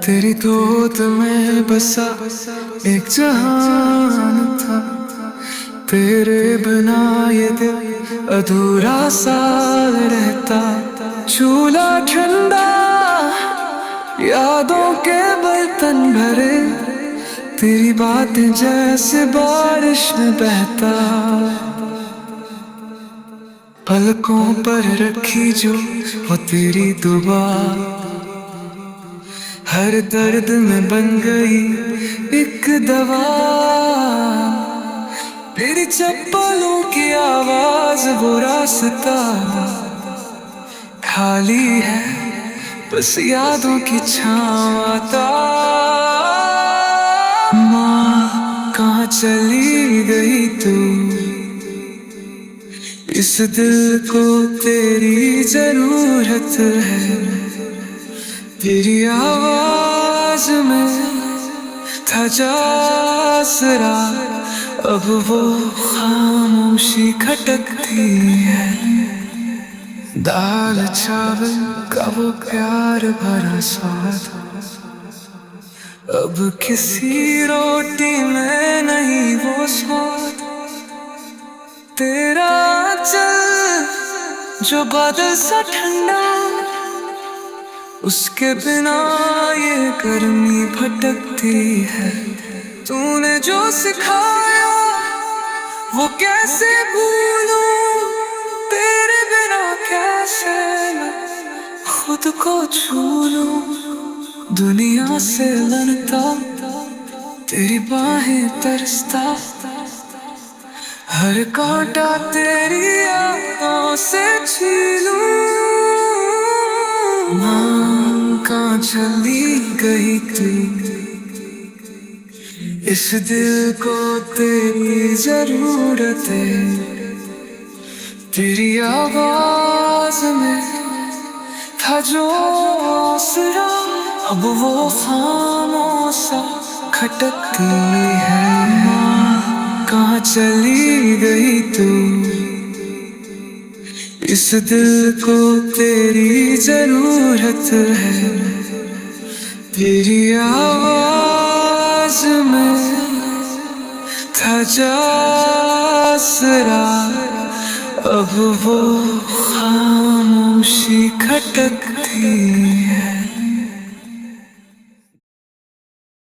तेरी गोद में बसा एक जहान था, तेरे बिना ये दिल अधूरा सा रहता। चूल्हा ठंडा, यादों के बर्तन भरे, तेरी बातें जैसे बारिश में बहता। पलकों पर रखी जो वो तेरी दुआ, हर दर्द में बन गई एक दवा। तेरी चप्पलों की आवाज, वो रास्ता खाली है, बस यादों की छाँव आता। माँ कहाँ चली गई तू, इस दिल को तेरी जरूरत है। तेरी आवाज में था जासरा, अब वो खामोशी खटकती है। दाल चावल का वो प्यार भरा स्वाद, अब किसी रोटी में नहीं वो स्वाद। तेरा चल जो बादल सा ठंडा, उसके बिना ये गर्मी भटकती है। तूने जो सिखाया वो कैसे भूलूं, तेरे बिना कैसे मैं खुद को छू लूं। दुनिया से लड़ता, तेरी बाहें तरसता, हर कांटा तेरी यादों से छीलूं। माँ कहाँ चली गई तू, इस दिल को तेरी जरूरत है। तेरी आवाज में था जो आसरा, अब वो खामोशा खटकती है। माँ कहाँ चली गई तू, इस दिल को तेरी जरूरत है। तेरी आवाज में था जासरा, अब वो खामोशी खटकती